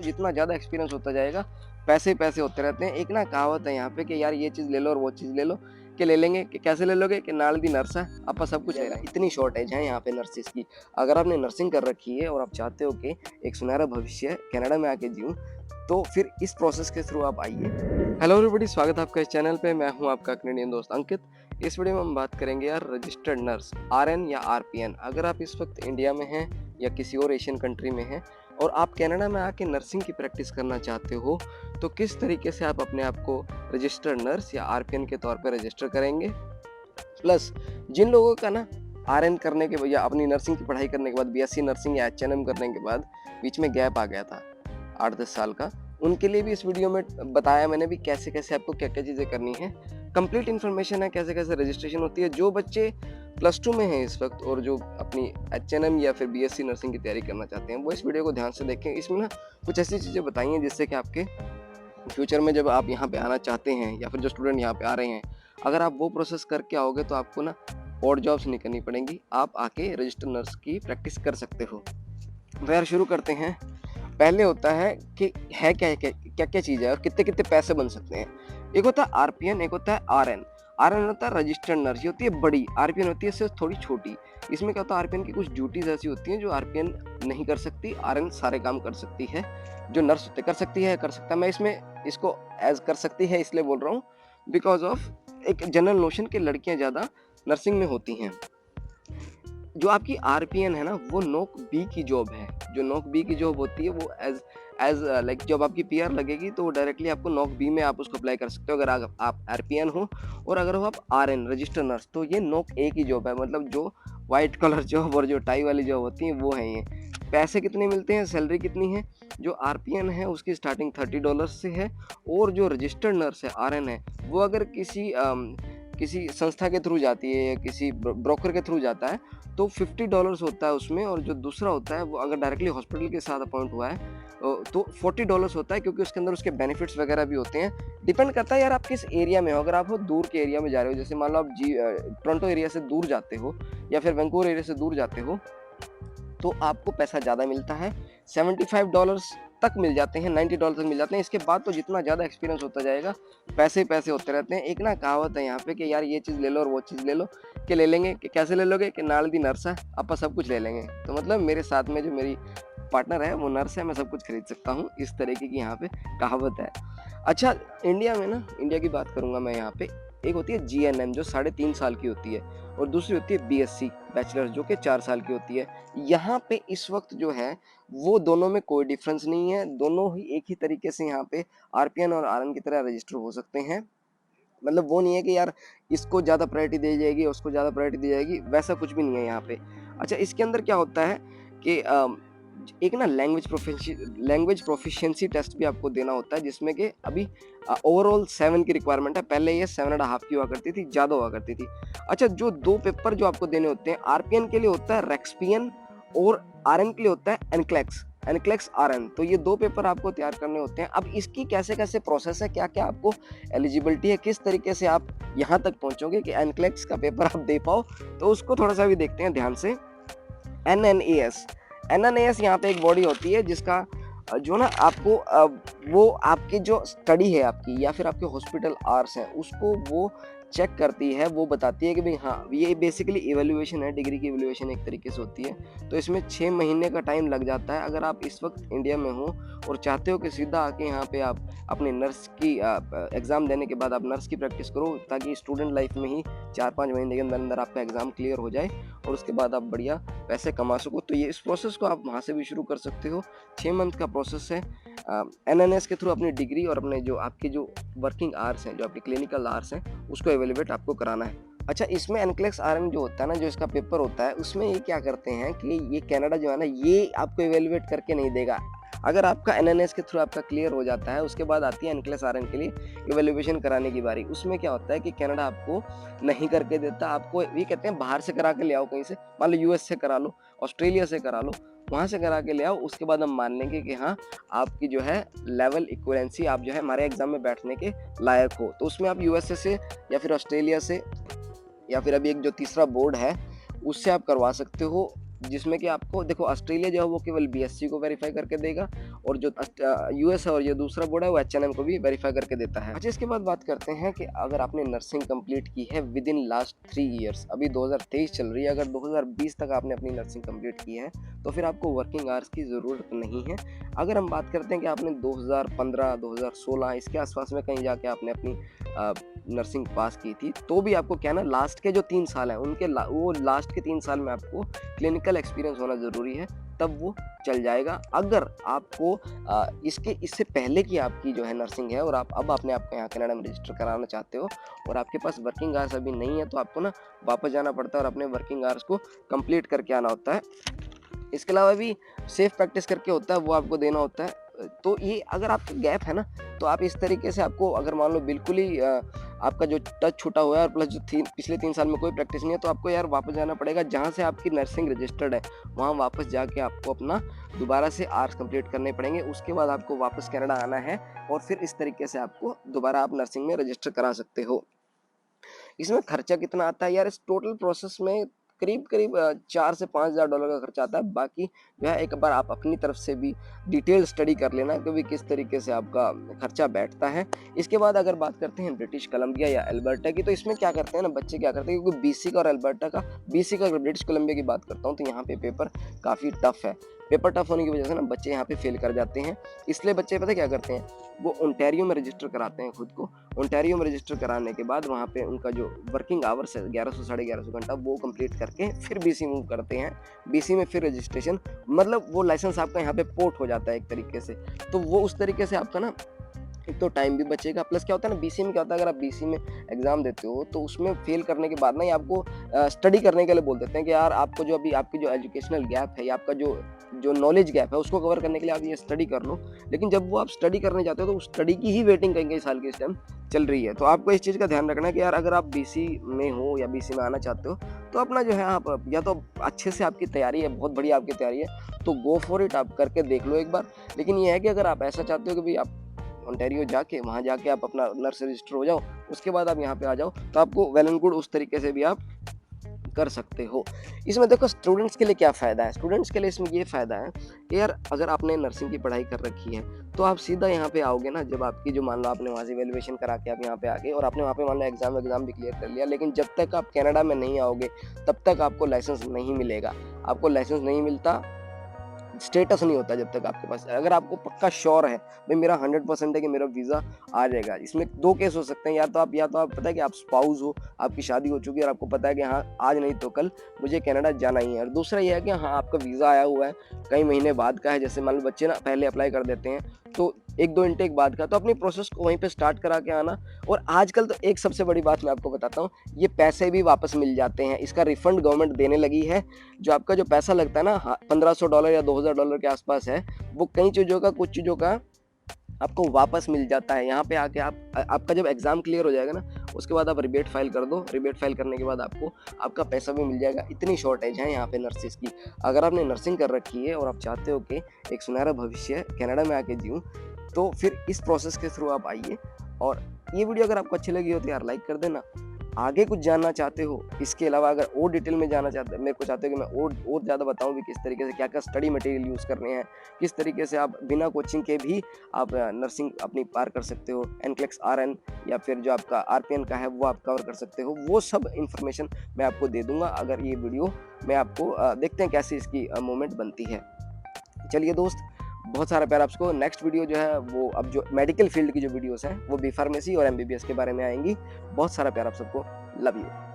जितना ज़्यादा एक्सपीरियंस होता जाएगा, पैसे ही पैसे होते रहते हैं। एक ना कहावत है यहाँ पे कि यार ये चीज़ ले लो और वो चीज़ ले लो, कि ले लेंगे कि कैसे ले लोगे कि नाल दी नर्स है, आपा सब कुछ ले रहा है। इतनी शॉर्टेज है यहाँ पे नर्सेस की। अगर आपने नर्सिंग कर रखी है और आप चाहते हो कि एक सुनहरा भविष्य कनाडा में आके जीऊँ, तो फिर इस प्रोसेस के थ्रू आप आइए। हेलो एवरीबॉडी, स्वागत है आपका इस चैनल पे। मैं हूँ आपका कनेडियन दोस्त अंकित। इस वीडियो में हम बात करेंगे यार रजिस्टर्ड नर्स, आरएन या आरपीएन। अगर आप इस वक्त इंडिया में हैं या किसी और एशियन कंट्री में हैं और आप कनाडा में आके नर्सिंग की प्रैक्टिस करना चाहते हो, तो किस तरीके से आप अपने आप को रजिस्टर्ड नर्स या आरपीएन के तौर पर रजिस्टर करेंगे। प्लस जिन लोगों का ना आरएन करने के या अपनी नर्सिंग की पढ़ाई करने के बाद बीएससी नर्सिंग या एचएनएम करने के बाद बीच में गैप आ गया था 8-10 साल का, उनके लिए भी इस वीडियो में बताया मैंने भी कैसे कैसे आपको क्या क्या चीज़ें करनी है। कंप्लीट इन्फॉर्मेशन है कैसे कैसे रजिस्ट्रेशन होती है। जो बच्चे +2 में हैं इस वक्त और जो अपनी एचएनएम या फिर बीएससी नर्सिंग की तैयारी करना चाहते हैं, वो इस वीडियो को ध्यान से देखें। इसमें ना कुछ ऐसी चीज़ें बताई हैं जिससे कि आपके फ्यूचर में जब आप यहाँ पे आना चाहते हैं या फिर जो स्टूडेंट यहाँ पे आ रहे हैं, अगर आप वो प्रोसेस करके आओगे तो आपको ना और जॉब्स नहीं करनी पड़ेंगी, आप आके रजिस्टर नर्स की प्रैक्टिस कर सकते हो। तो यार शुरू करते हैं। पहले होता है कि है क्या क्या क्या चीज़ है और कितने कितने पैसे बन सकते हैं। एक होता है आरपीएन, एक होता है आरएन। आरएन होता है रजिस्टर्ड नर्स, ये होती है बड़ी। आरपीएन होती है इससे थोड़ी छोटी। इसमें क्या होता है, आरपीएन की कुछ ड्यूटीज ऐसी होती हैं जो आरपीएन नहीं कर सकती, आरएन सारे काम कर सकती है। जो नर्स कर सकती है कर सकता है। मैं इसमें इसको एज कर सकती है इसलिए बोल रहा हूँ बिकॉज ऑफ एक जनरल नोशन के लड़कियां ज़्यादा नर्सिंग में होती हैं। जो आपकी आरपीएन है ना, वो नोक बी की जॉब है। जो नोक बी की जॉब होती है वो एज एज लाइक जब आपकी पीआर लगेगी तो डायरेक्टली आपको नोक बी में आप उसको अप्लाई कर सकते हो अगर आप आरपीएन हो। और अगर हो आप आरएन रजिस्टर नर्स, तो ये नोक ए की जॉब है। मतलब जो वाइट कलर जॉब और जो टाई वाली जॉब होती है वो है ये। पैसे कितने मिलते हैं, सैलरी कितनी है? जो आरपीएन है उसकी स्टार्टिंग $30 से है। और जो रजिस्टर्ड नर्स है आरएन है, वो अगर किसी संस्था के थ्रू जाती है या किसी ब्रोकर के थ्रू जाता है तो $50 होता है उसमें। और जो दूसरा होता है वो अगर डायरेक्टली हॉस्पिटल के साथ अपॉइंट हुआ है तो $40 होता है, क्योंकि उसके अंदर उसके बेनिफिट्स वगैरह भी होते हैं। डिपेंड करता है यार आप किस एरिया में हो। अगर आप हो दूर के एरिया में जा रहे हो, जैसे मान लो आप टोरंटो एरिया से दूर जाते हो या फिर वैंकूवर एरिया से दूर जाते हो, तो आपको पैसा ज़्यादा मिलता है। $75 तक मिल जाते हैं, $90 तक मिल जाते हैं। इसके बाद तो जितना ज़्यादा एक्सपीरियंस होता जाएगा, पैसे ही पैसे होते रहते हैं। एक ना कहावत है यहाँ पे कि यार ये चीज़ ले लो और वो चीज़ ले लो, कि ले लेंगे कि कैसे ले लोगे कि नाल दी नर्स है, आपा सब कुछ ले लेंगे। तो मतलब मेरे साथ में जो मेरी पार्टनर है वो नर्स है, मैं सब कुछ खरीद सकता हूँ, इस तरीके की यहाँ पे कहावत है। अच्छा, इंडिया में ना, इंडिया की बात करूँगा मैं यहाँ पे, एक होती है जीएनएम जो 3.5 साल की होती है और दूसरी होती है बीएससी बैचलर जो कि 4 साल की होती है। यहाँ पे इस वक्त जो है वो दोनों में कोई डिफरेंस नहीं है। दोनों ही एक ही तरीके से यहाँ पे आरपीएन और आरएन की तरह रजिस्टर हो सकते हैं। मतलब वो नहीं है कि यार इसको ज़्यादा प्रायोरिटी दी जाएगी, उसको ज़्यादा प्रायोरिटी दी जाएगी, वैसा कुछ भी नहीं है यहाँ पे। अच्छा, इसके अंदर क्या होता है कि एक ना लैंग्वेज प्रोफिशिएंसी टेस्ट भी आपको देना होता है, जिसमें कि अभी ओवरऑल 7 की रिक्वायरमेंट है। पहले ये 7.5 की हुआ करती थी, ज़्यादा हुआ करती थी। अच्छा, जो 2 पेपर जो आपको देने होते हैं, आरपीएन के लिए होता है रेक्सपीएन और आरएन के लिए होता है एनक्लेक्स आरएन। तो ये 2 पेपर आपको तैयार करने होते हैं। अब इसकी कैसे कैसे प्रोसेस है, क्या क्या आपको एलिजिबिलिटी है, किस तरीके से आप यहाँ तक पहुँचोगे कि एनक्लेक्स का पेपर आप दे पाओ, तो उसको थोड़ा सा भी देखते हैं ध्यान से। एनएनएएस यहाँ पे एक बॉडी होती है जिसका जो ना आपको वो आपकी जो स्टडी है आपकी या फिर आपके हॉस्पिटल आवर्स हैं उसको वो चेक करती है। वो बताती है कि भाई हाँ, ये बेसिकली इवैल्यूएशन है, डिग्री की इवैल्यूएशन एक तरीके से होती है। तो इसमें 6 महीने का टाइम लग जाता है। अगर आप इस वक्त इंडिया में हो और चाहते हो कि सीधा आके यहाँ पे आप अपने नर्स की एग्ज़ाम देने के बाद आप नर्स की प्रैक्टिस करो, ताकि स्टूडेंट लाइफ में ही 4-5 महीने के अंदर अंदर आपका एग्ज़ाम क्लियर हो जाए और उसके बाद आप बढ़िया पैसे कमा सको, तो ये इस प्रोसेस को आप वहाँ से भी शुरू कर सकते हो। 6 मंथ का प्रोसेस है। एनएनएस के थ्रू अपनी डिग्री और अपने जो आपके जो वर्किंग आवर्स हैं, जो आपके क्लिनिकल आवर्स हैं, उसको एवेल्युएट आपको कराना है। अच्छा, इसमें एनक्लेक्स आरएन जो होता है ना, जो इसका पेपर होता है, उसमें ये क्या करते हैं कि ये कनाडा जो है ना, ये आपको एवेल्युएट करके नहीं देगा। अगर आपका एनएनएस के थ्रू आपका क्लियर हो जाता है, उसके बाद आती है एनक्लेक्स आरएन के लिए इवैल्यूएशन कराने की बारी। उसमें क्या होता है कि कनाडा आपको नहीं करके देता, आपको ये कहते हैं बाहर से करा के ले आओ कहीं से, मान लो यूएस से करा लो, ऑस्ट्रेलिया से करा लो, वहाँ से करा के ले आओ। उसके बाद हम मान लेंगे कि हाँ, आपकी जो है लेवल इक्वलेंसी, आप जो है हमारे एग्जाम में बैठने के लायक हो। तो उसमें आप यूएसए से या फिर ऑस्ट्रेलिया से या फिर अभी एक जो तीसरा बोर्ड है उससे आप करवा सकते हो। जिसमें कि आपको देखो ऑस्ट्रेलिया जो है वो केवल बीएससी को वेरीफाई करके देगा, और जो यूएस है और ये दूसरा बोर्ड है वो एचएनएम को भी वेरीफाई करके देता है। अच्छा, इसके बाद बात करते हैं कि अगर आपने नर्सिंग कंप्लीट की है विद इन लास्ट 3 ईयर्स, अभी 2023 चल रही है, अगर 2020 तक आपने अपनी नर्सिंग कंप्लीट की है तो फिर आपको वर्किंग आवर्स की ज़रूरत नहीं है। अगर हम बात करते हैं कि आपने 2015 2016 इसके आसपास में कहीं जाके आपने अपनी नर्सिंग पास की थी, तो भी आपको क्या ना लास्ट के जो 3 साल हैं उनके वो लास्ट के 3 साल में आपको क्लिनिकल एक्सपीरियंस होना ज़रूरी है, तब वो चल जाएगा। अगर आपको इससे पहले की आपकी जो है नर्सिंग है और आप अब अपने आप को यहाँ कनाडा में रजिस्टर कराना चाहते हो और आपके पास वर्किंग आवर्स अभी नहीं है, तो आपको ना वापस जाना पड़ता है और अपने वर्किंग आवर्स को कंप्लीट करके आना होता है। इसके अलावा भी सेफ प्रैक्टिस करके होता है, वो आपको देना होता है। तो ये अगर आपका गैप है ना, तो आप इस तरीके से आपको अगर मान लो बिल्कुल ही आपका जो टच छूटा हुआ है और प्लस जो पिछले 3 साल में कोई प्रैक्टिस नहीं है, तो आपको यार वापस जाना पड़ेगा जहाँ से आपकी नर्सिंग रजिस्टर्ड है, वहाँ वापस जाके आपको अपना दोबारा से आवर्स कंप्लीट करने पड़ेंगे। उसके बाद आपको वापस कनाडा आना है और फिर इस तरीके से आपको दोबारा आप नर्सिंग में रजिस्टर करा सकते हो। इसमें खर्चा कितना आता है यार, इस टोटल प्रोसेस में करीब करीब 4 से 5,000 डॉलर का खर्चा आता है। बाकी जो है एक बार आप अपनी तरफ से भी डिटेल स्टडी कर लेना कि भी किस तरीके से आपका खर्चा बैठता है। इसके बाद अगर बात करते हैं ब्रिटिश कोलंबिया या अल्बर्टा की, तो इसमें क्या करते हैं ना बच्चे, क्या करते हैं, क्योंकि बीसी का और अल्बर्टा का, बीसी का अगर ब्रिटिश कोलंबिया की बात करता हूँ तो यहाँ पे पेपर काफ़ी टफ है। पेपर टफ होने की वजह से ना बच्चे यहाँ पे फेल कर जाते हैं, इसलिए बच्चे पता क्या करते हैं, वो ओंटारियो में रजिस्टर कराते हैं खुद को। ओंटारियो में रजिस्टर कराने के बाद वहाँ पे उनका जो वर्किंग आवर्स है 1100 साढ़े 1100 घंटा, वो कंप्लीट करके फिर बीसी मूव करते हैं। बीसी में फिर रजिस्ट्रेशन, मतलब वो लाइसेंस आपका यहाँ पे पोर्ट हो जाता है एक तरीके से। तो वो उस तरीके से आपका ना एक तो टाइम भी बचेगा, प्लस क्या होता है ना बीसी में क्या होता है, अगर आप बीसी में एग्जाम देते हो तो उसमें फेल करने के बाद ना ये आपको स्टडी करने के लिए बोल देते हैं कि यार आपको जो अभी आपकी जो एजुकेशनल गैप है या आपका जो नॉलेज गैप है उसको कवर करने के लिए आप ये स्टडी कर लो। लेकिन जब वो आप स्टडी करने जाते हो तो उस स्टडी की ही वेटिंग कई साल की इस टाइम चल रही है। तो आपको इस चीज़ का ध्यान रखना है कि यार अगर आप बीसी में हो या बीसी में आना चाहते हो तो अपना जो है आप या तो अच्छे से आपकी तैयारी है, बहुत बढ़िया आपकी तैयारी है तो गो फॉर इट, आप करके देख लो एक बार। लेकिन ये है कि अगर आप ऐसा चाहते हो कि भाई आप ओंटारियो जाके वहाँ जाके आप अपना नर्स रजिस्टर हो जाओ, उसके बाद आप यहाँ पे आ जाओ, तो आपको वेल एंड गुड उस तरीके से भी आप कर सकते हो। इसमें देखो स्टूडेंट्स के लिए क्या फ़ायदा है, स्टूडेंट्स के लिए इसमें ये फ़ायदा है कि यार अगर आपने नर्सिंग की पढ़ाई कर रखी है तो आप सीधा यहाँ पे आओगे ना, जब आपकी जो मान लो आपने वहाँ से वैल्यूएशन करा के आप यहाँ पे आ गए और आपने वहाँ पे मान लो एग्ज़ाम भी क्लियर कर लिया, लेकिन जब तक आप कनाडा में नहीं आओगे तब तक आपको लाइसेंस नहीं मिलेगा। आपको लाइसेंस नहीं मिलता, स्टेटस नहीं होता जब तक आपके पास, अगर आपको पक्का श्योर है भाई मेरा 100% है कि मेरा वीज़ा आ जाएगा। इसमें 2 केस हो सकते हैं, या तो आप पता है कि आप स्पाउस हो, आपकी शादी हो चुकी है और आपको पता है कि हाँ आज नहीं तो कल मुझे कनाडा जाना ही है, और दूसरा ये है कि हाँ आपका वीज़ा आया हुआ है कई महीने बाद का है, जैसे मान लो बच्चे ना पहले अप्लाई कर देते हैं तो 1-2 इनटेक बाद का, तो अपनी प्रोसेस को वहीं पे स्टार्ट करा के आना। और आजकल तो एक सबसे बड़ी बात मैं आपको बताता हूँ, ये पैसे भी वापस मिल जाते हैं, इसका रिफंड गवर्नमेंट देने लगी है। जो आपका जो पैसा लगता है ना $1,500 या $2,000 के आसपास है, वो कई चीज़ों का कुछ चीज़ों का आपको वापस मिल जाता है। यहाँ पे आके आपका जब एग्ज़ाम क्लियर हो जाएगा ना, उसके बाद आप रिबेट फाइल कर दो, रिबेट फाइल करने के बाद आपको आपका पैसा भी मिल जाएगा। इतनी शॉर्टेज है यहाँ पे नर्सिस की। अगर आपने नर्सिंग कर रखी है और आप चाहते हो कि एक सुनहरा भविष्य कनाडा में आके जीऊँ, तो फिर इस प्रोसेस के थ्रू आप आइए। और ये वीडियो अगर आपको अच्छी लगी हो तो यार लाइक कर देना। आगे कुछ जानना चाहते हो, इसके अलावा अगर और डिटेल में जानना चाहते मेरे को चाहते हो कि मैं और ज़्यादा बताऊं भी किस तरीके से क्या क्या स्टडी मटेरियल यूज़ करने हैं, किस तरीके से आप बिना कोचिंग के भी आप नर्सिंग अपनी पार कर सकते हो, एनक्लेक्स आरएन या फिर जो आपका आरपीएन का है वो आप कवर कर सकते हो, वो सब इन्फॉर्मेशन मैं आपको दे दूंगा अगर ये वीडियो मैं आपको देखते हैं कैसे इसकी मूवमेंट बनती है। चलिए दोस्त, बहुत सारा प्यार आपको। नेक्स्ट वीडियो जो है वो अब जो मेडिकल फील्ड की जो वीडियोस हैं वो बी फार्मेसी और एमबीबीएस के बारे में आएंगी। बहुत सारा प्यार आप सबको। Love you.